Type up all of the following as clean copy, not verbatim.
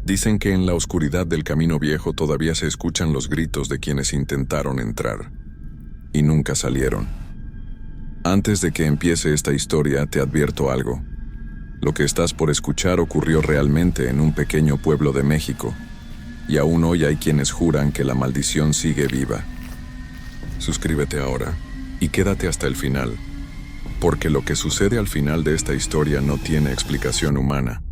Dicen que en la oscuridad del camino viejo todavía se escuchan los gritos de quienes intentaron entrar y nunca salieron. Antes de que empiece esta historia, te advierto algo. Lo que estás por escuchar ocurrió realmente en un pequeño pueblo de México, y aún hoy hay quienes juran que la maldición sigue viva. Suscríbete ahora y quédate hasta el final, porque lo que sucede al final de esta historia no tiene explicación humana.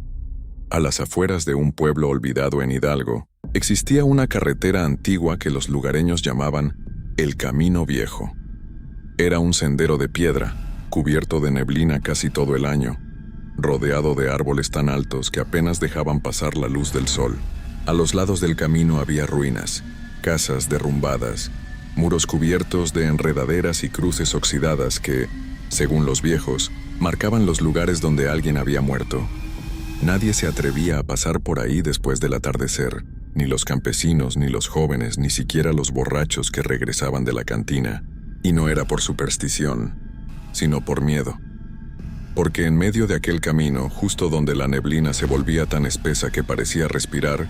A las afueras de un pueblo olvidado en Hidalgo, existía una carretera antigua que los lugareños llamaban el Camino Viejo. Era un sendero de piedra, cubierto de neblina casi todo el año, rodeado de árboles tan altos que apenas dejaban pasar la luz del sol. A los lados del camino había ruinas, casas derrumbadas, muros cubiertos de enredaderas y cruces oxidadas que, según los viejos, marcaban los lugares donde alguien había muerto. Nadie se atrevía a pasar por ahí después del atardecer, ni los campesinos, ni los jóvenes, ni siquiera los borrachos que regresaban de la cantina. Y no era por superstición, sino por miedo. Porque en medio de aquel camino, justo donde la neblina se volvía tan espesa que parecía respirar,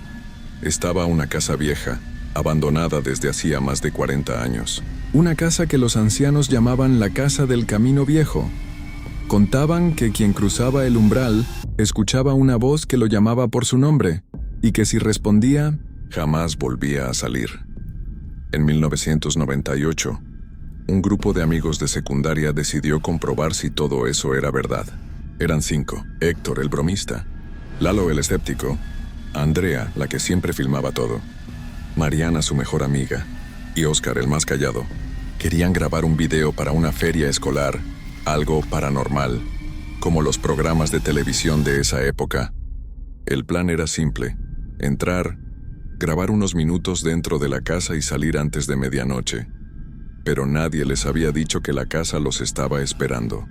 estaba una casa vieja, abandonada desde hacía más de 40 años. Una casa que los ancianos llamaban la Casa del Camino Viejo. Contaban que quien cruzaba el umbral escuchaba una voz que lo llamaba por su nombre, y que si respondía, jamás volvía a salir. En 1998, un grupo de amigos de secundaria decidió comprobar si todo eso era verdad. Eran 5: Héctor, el bromista; Lalo, el escéptico; Andrea, la que siempre filmaba todo; Mariana, su mejor amiga; y Oscar, el más callado. Querían grabar un video para una feria escolar, algo paranormal, como los programas de televisión de esa época. El plan era simple: entrar, grabar unos minutos dentro de la casa y salir antes de medianoche. Pero nadie les había dicho que la casa los estaba esperando.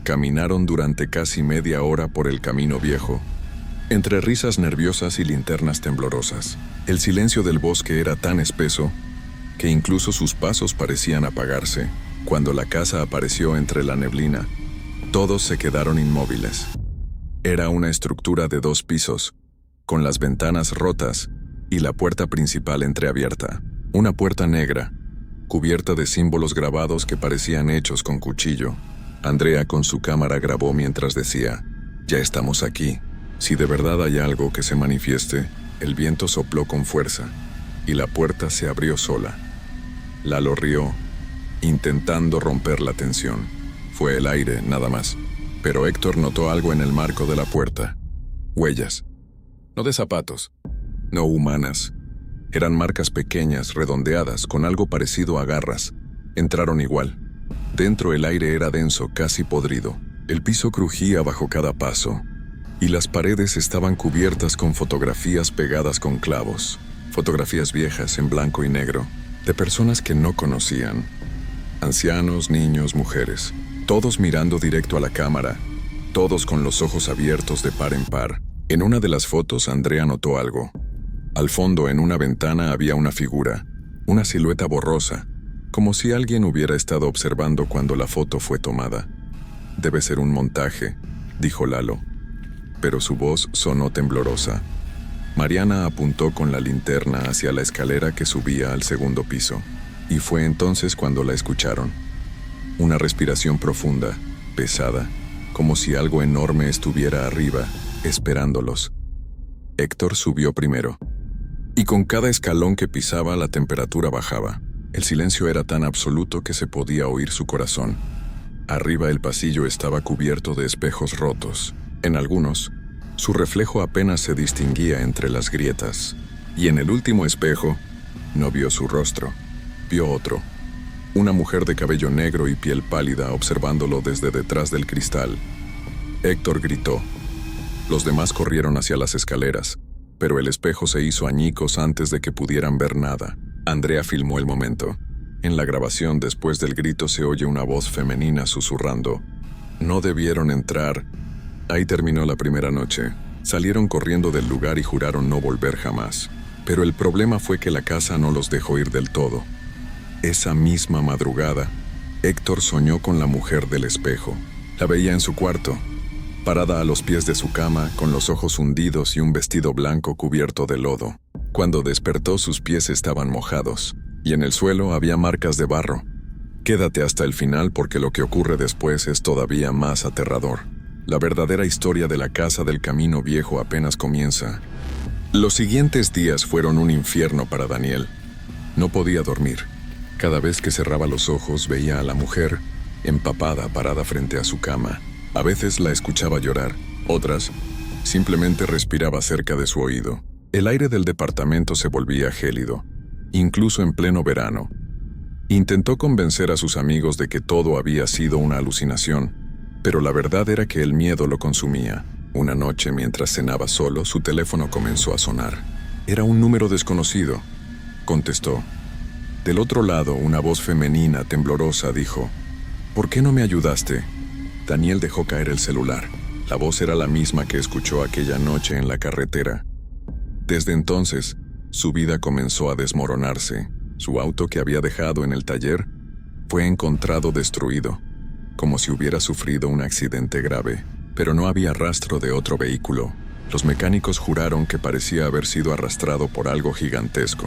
Caminaron durante casi media hora por el camino viejo, entre risas nerviosas y linternas temblorosas. El silencio del bosque era tan espeso que incluso sus pasos parecían apagarse. Cuando la casa apareció entre la neblina, todos se quedaron inmóviles. Era una estructura de 2 pisos, con las ventanas rotas y la puerta principal entreabierta. Una puerta negra, cubierta de símbolos grabados que parecían hechos con cuchillo. Andrea con su cámara grabó mientras decía: «Ya estamos aquí. Si de verdad hay algo que se manifieste». El viento sopló con fuerza y la puerta se abrió sola. Lalo rió, intentando romper la tensión. Fue el aire, nada más. Pero Héctor notó algo en el marco de la puerta. Huellas. No de zapatos. No humanas. Eran marcas pequeñas, redondeadas, con algo parecido a garras. Entraron igual. Dentro el aire era denso, casi podrido. El piso crujía bajo cada paso, y las paredes estaban cubiertas con fotografías pegadas con clavos. Fotografías viejas en blanco y negro, de personas que no conocían. Ancianos, niños, mujeres, todos mirando directo a la cámara, todos con los ojos abiertos de par en par. En una de las fotos, Andrea notó algo. Al fondo, en una ventana, había una figura, una silueta borrosa, como si alguien hubiera estado observando cuando la foto fue tomada. «Debe ser un montaje», dijo Lalo, pero su voz sonó temblorosa. Mariana apuntó con la linterna hacia la escalera que subía al segundo piso, y fue entonces cuando la escucharon. Una respiración profunda, pesada, como si algo enorme estuviera arriba, esperándolos. Héctor subió primero, y con cada escalón que pisaba la temperatura bajaba. El silencio era tan absoluto que se podía oír su corazón. Arriba el pasillo estaba cubierto de espejos rotos. En algunos, su reflejo apenas se distinguía entre las grietas. Y en el último espejo, no vio su rostro, vio otro. Una mujer de cabello negro y piel pálida observándolo desde detrás del cristal. Héctor gritó. Los demás corrieron hacia las escaleras, pero el espejo se hizo añicos antes de que pudieran ver nada. Andrea filmó el momento. En la grabación, después del grito, se oye una voz femenina susurrando: «No debieron entrar». Ahí terminó la primera noche. Salieron corriendo del lugar y juraron no volver jamás. Pero el problema fue que la casa no los dejó ir del todo. Esa misma madrugada, Héctor soñó con la mujer del espejo. La veía en su cuarto, parada a los pies de su cama, con los ojos hundidos y un vestido blanco cubierto de lodo. Cuando despertó, sus pies estaban mojados, y en el suelo había marcas de barro. Quédate hasta el final porque lo que ocurre después es todavía más aterrador. La verdadera historia de la casa del Camino Viejo apenas comienza. Los siguientes días fueron un infierno para Daniel. No podía dormir. Cada vez que cerraba los ojos veía a la mujer, empapada, parada frente a su cama. A veces la escuchaba llorar, otras simplemente respiraba cerca de su oído. El aire del departamento se volvía gélido, incluso en pleno verano. Intentó convencer a sus amigos de que todo había sido una alucinación, pero la verdad era que el miedo lo consumía. Una noche, mientras cenaba solo, su teléfono comenzó a sonar. Era un número desconocido. Contestó. Del otro lado, una voz femenina, temblorosa, dijo: «¿Por qué no me ayudaste?». Daniel dejó caer el celular. La voz era la misma que escuchó aquella noche en la carretera. Desde entonces, su vida comenzó a desmoronarse. Su auto, que había dejado en el taller, fue encontrado destruido, como si hubiera sufrido un accidente grave, pero no había rastro de otro vehículo. Los mecánicos juraron que parecía haber sido arrastrado por algo gigantesco.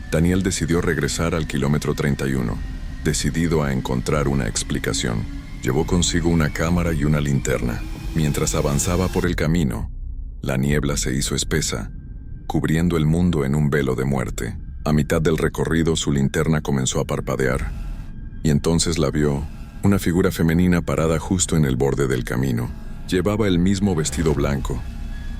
Daniel decidió regresar al kilómetro 31, decidido a encontrar una explicación. Llevó consigo una cámara y una linterna. Mientras avanzaba por el camino, la niebla se hizo espesa, cubriendo el mundo en un velo de muerte. A mitad del recorrido, su linterna comenzó a parpadear, y entonces la vio, una figura femenina parada justo en el borde del camino. Llevaba el mismo vestido blanco,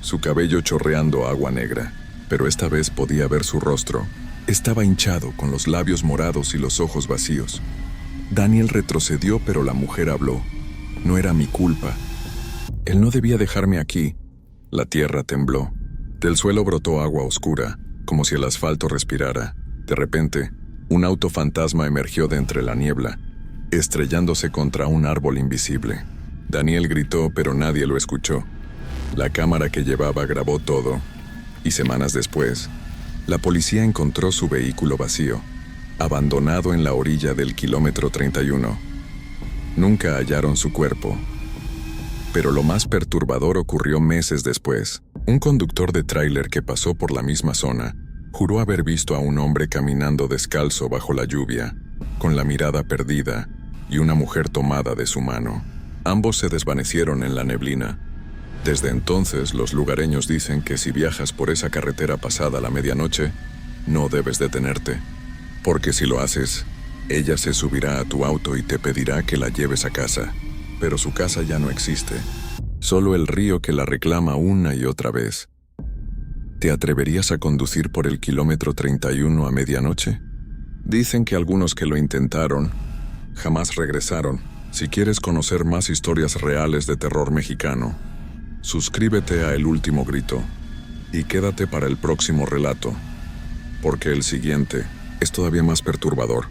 su cabello chorreando agua negra, pero esta vez podía ver su rostro. Estaba hinchado, con los labios morados y los ojos vacíos. Daniel retrocedió, pero la mujer habló. «No era mi culpa. Él no debía dejarme aquí». La tierra tembló. Del suelo brotó agua oscura, como si el asfalto respirara. De repente, un auto fantasma emergió de entre la niebla, estrellándose contra un árbol invisible. Daniel gritó, pero nadie lo escuchó. La cámara que llevaba grabó todo, y semanas después, la policía encontró su vehículo vacío, abandonado en la orilla del kilómetro 31. Nunca hallaron su cuerpo. Pero lo más perturbador ocurrió meses después. Un conductor de tráiler que pasó por la misma zona juró haber visto a un hombre caminando descalzo bajo la lluvia, con la mirada perdida y una mujer tomada de su mano. Ambos se desvanecieron en la neblina. Desde entonces, los lugareños dicen que si viajas por esa carretera pasada la medianoche, no debes detenerte, porque si lo haces, ella se subirá a tu auto y te pedirá que la lleves a casa. Pero su casa ya no existe, solo el río que la reclama una y otra vez. ¿Te atreverías a conducir por el kilómetro 31 a medianoche? Dicen que algunos que lo intentaron jamás regresaron. Si quieres conocer más historias reales de terror mexicano, suscríbete a El Último Grito y quédate para el próximo relato, porque el siguiente es todavía más perturbador.